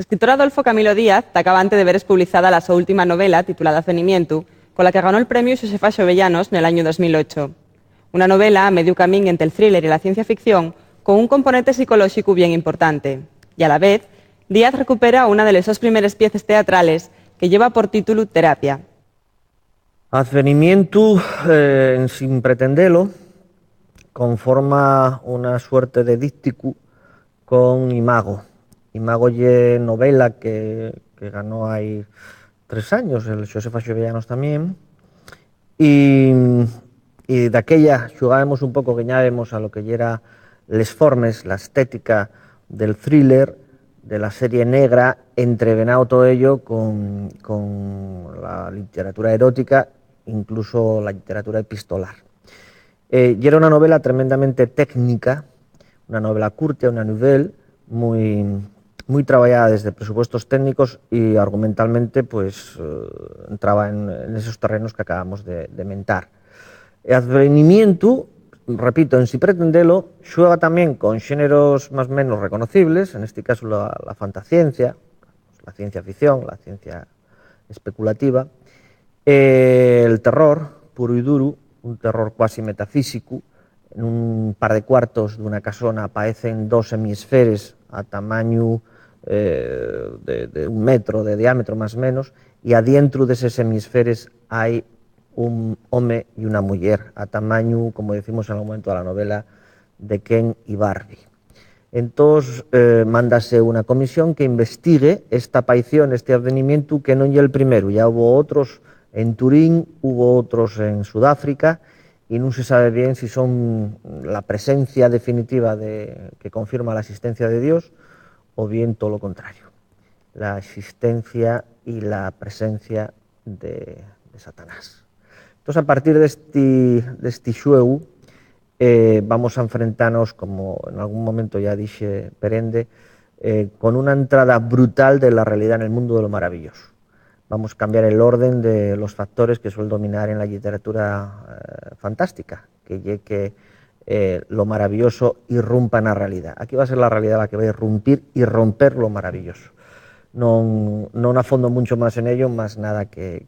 L'escriptor Adolfo Camilo Díaz acabante de ver publicada la súa última novela, titulada Advenimiento, con la que ganó el premio Josefa Xovellanos en el año 2008. Una novela a medio camín entre el thriller y la ciencia ficción, con un componente psicológico bien importante. Y a la vez, Díaz recupera una de las sus primeras piezas teatrales, que lleva por título Terapia. Advenimiento, sin pretendelo, conforma una suerte de díptico con Imago. Imago ye novela que ganó ahí 3 años, el Josefa Xovellanos también, y daquella xugábamos un pouco, guiñábamos a lo que era les formes, la estética del thriller, de la serie negra, entrevenado todo ello con la literatura erótica, incluso la literatura epistolar. Y era una novela tremendamente técnica, una novela curta, una nouvelle, muy trabajada desde presupuestos técnicos y argumentalmente pues entraba en esos terrenos que acabamos de mentar. El advenimiento, repito, en si pretendelo, xuega también con xéneros más o menos reconocibles, en este caso la fantasciencia, la ciencia ficción, la ciencia especulativa, el terror puro y duro, un terror cuasi metafísico. En un par de cuartos d'una casona aparecen 2 hemisferes a tamaño de 1 metro de diámetro más o menos, y adentro deses hemisferes hai un home e unha muller a tamaño, como decimos en algún momento de la novela, de Ken y Barbie. Entonces mándase una comisión que investigue esta aparición, este advenimiento, que non é el primero. Ya hubo otros en Turín, hubo otros en Sudáfrica, y no se sabe bien si son la presencia definitiva que confirma la existencia de Dios o bien todo lo contrario, la existencia y la presencia de Satanás. Entonces, a partir de este xuego, vamos a enfrentarnos, como en algún momento ya dije Perende, con una entrada brutal de la realidad en el mundo de lo maravilloso. Vamos a cambiar el orden de los factores que suelen dominar en la literatura fantástica, que lo maravilloso irrumpa en la realidad. Aquí va a ser la realidad la que va a irrumpir y romper lo maravilloso. No afondo mucho más en ello, más nada que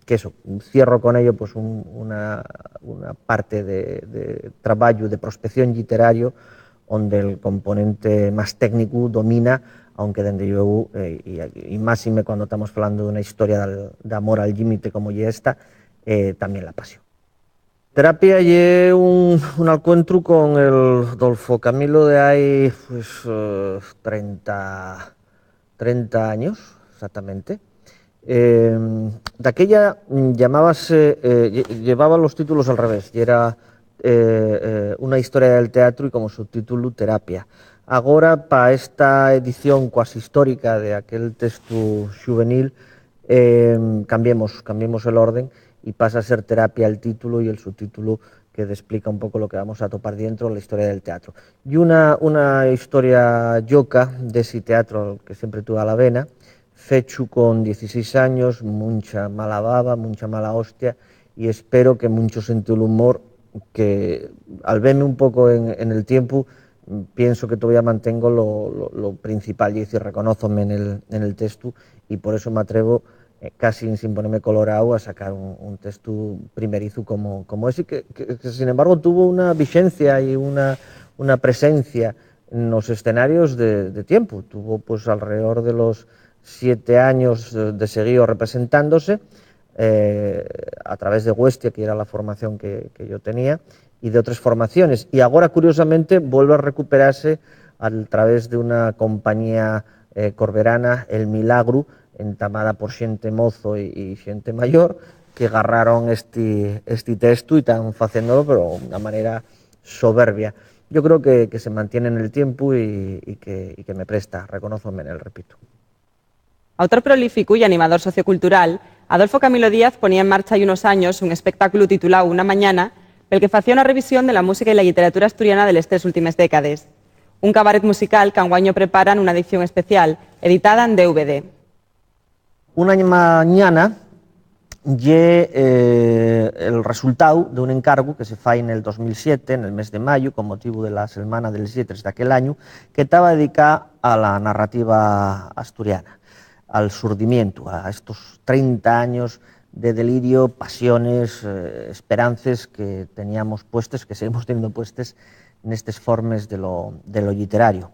eso. Cierro con ello pues una parte de trabajo de prospección literario donde el componente más técnico domina, aunque dende luego, y máxime cuando estamos hablando de una historia de amor al límite como ya esta, también la pasión. Terapia lle un encuentro con el Adolfo Camilo de hai pues, 30 años, exactamente. Daquella llevaba los títulos al revés, y era una historia del teatro y como subtítulo Terapia. Agora, para esta edición cuasi histórica de aquel texto juvenil, cambiemos el orden y pasa a ser Terapia el título y el subtítulo que explica un poco lo que vamos a topar dentro de la historia del teatro. Y una historia yoca de ese teatro que siempre tuve a la vena, fechu con 16 años, mucha mala baba, mucha mala hostia, y espero que mucho sentido el humor, que al verme un poco en el tiempo, pienso que todavía mantengo lo principal, y decir, reconózome en el texto, y por eso me atrevo casi sin ponerme colorado a sacar un texto primerizo como ese, que sin embargo tuvo una vigencia y una presencia en los escenarios de tiempo. Tuvo pues alrededor de los 7 años de seguido representándose a través de Huestia, que era la formación que yo tenía, y de otras formaciones, y ahora curiosamente vuelve a recuperarse a través de una compañía corberana, El Milagro, entamada por xente mozo y xente mayor, que agarraron este texto y están facéndolo, pero de una manera soberbia. Yo creo que se mantiene en el tiempo y que me presta, reconózome en el, repito. Autor prolífico y animador sociocultural, Adolfo Camilo Díaz ponía en marcha hace unos años un espectáculo titulado Una mañana, pel que facía una revisión de la música y la literatura asturiana de las 3 últimas décadas. Un cabaret musical que anguaño preparan una edición especial, editada en DVD. Una mañana el resultado de un encargo que se fai en el 2007, en el mes de mayo, con motivo de la Semana de les Lletres d'aquel año, que estaba dedicada a la narrativa asturiana, al surdimiento, a estos 30 años de delirio, pasiones, esperances que teníamos puestes, que seguimos teniendo puestes nestes formes de lo literario.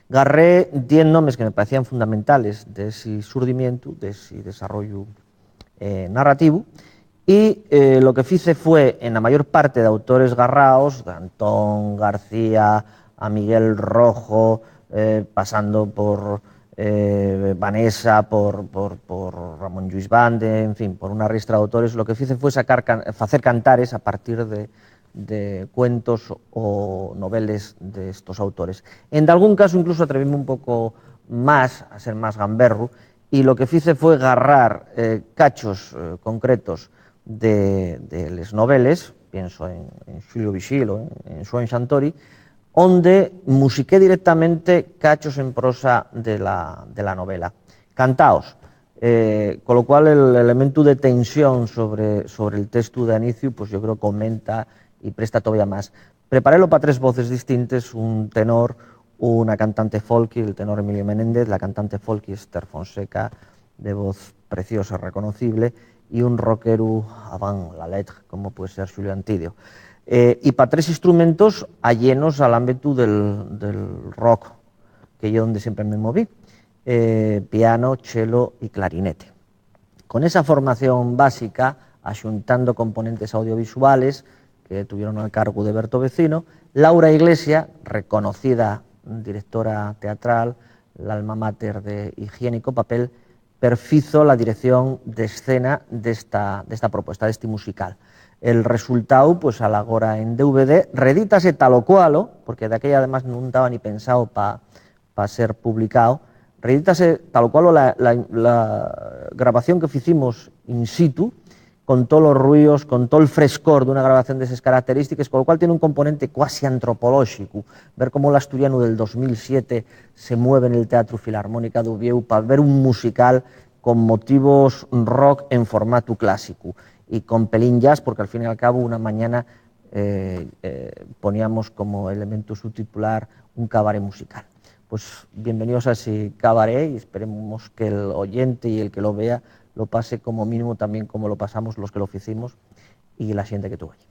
Garré 10 nomes que me parecían fundamentales de ese surdimiento, de ese desarrollo narrativo, y lo que fice fue, en la mayor parte de autores garraos, de Antón García a Miguel Rojo, pasando por Vanessa, por Ramón Lluís Bande, en fin, por una ristra de autores, lo que fice fue facer cantares a partir de cuentos o noveles de estos autores. En algún caso incluso atrevíme un poco más, a ser más gamberro, y lo que fice fue agarrar cachos concretos de les noveles, pienso en Xulio Vigil o en Xoán Xantori, onde musiqué directamente cachos en prosa de la novela, cantaos, con lo cual el elemento de tensión sobre el texto de inicio, pues yo creo que aumenta y presta todavía más. Preparélo para 3 voces distintas, un tenor, una cantante folky, el tenor Emilio Menéndez, la cantante folky Esther Fonseca, de voz preciosa, reconocible, y un rockero avant la lettre, como puede ser Xulio Antidio. Y para 3 instrumentos allenos al ámbito del rock, que yo donde siempre me moví, piano, cello y clarinete. Con esa formación básica, axuntando componentes audiovisuales que tuvieron al cargo de Berto Vecino, Laura Iglesia, reconocida directora teatral, la alma mater de Higiénico Papel, perfizo la dirección de escena de esta propuesta, de este musical. El resultado, pues a la agora en DVD, redítase tal o cual, porque de aquella además non estaba ni pensado para ser publicado, redítase tal o cual la grabación que hicimos in situ, con todos los ruidos, con todo el frescor de una grabación de esas características, con lo cual tiene un componente cuasi antropológico, ver cómo el asturiano del 2007 se mueve en el Teatro Filarmónica de Uvieu para ver un musical con motivos rock en formato clásico y con pelín jazz, porque al fin y al cabo una mañana poníamos como elemento subtitular un cabaret musical. Pues bienvenidos a ese cabaret y esperemos que el oyente y el que lo vea lo pase como mínimo también como lo pasamos los que lo hicimos y la gente que tuvo allí.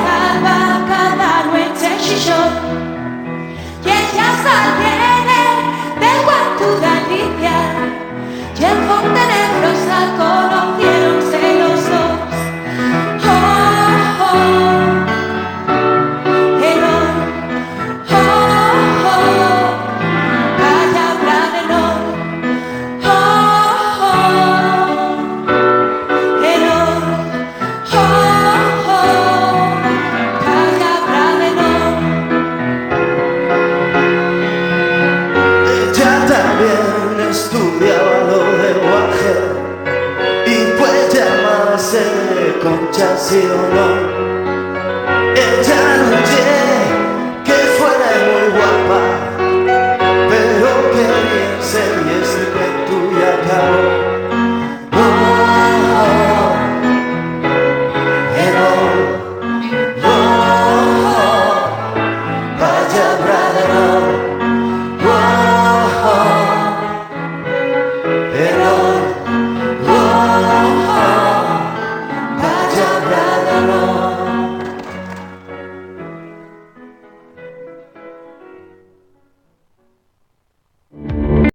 Salva cada noche, Xixón, y ella salva.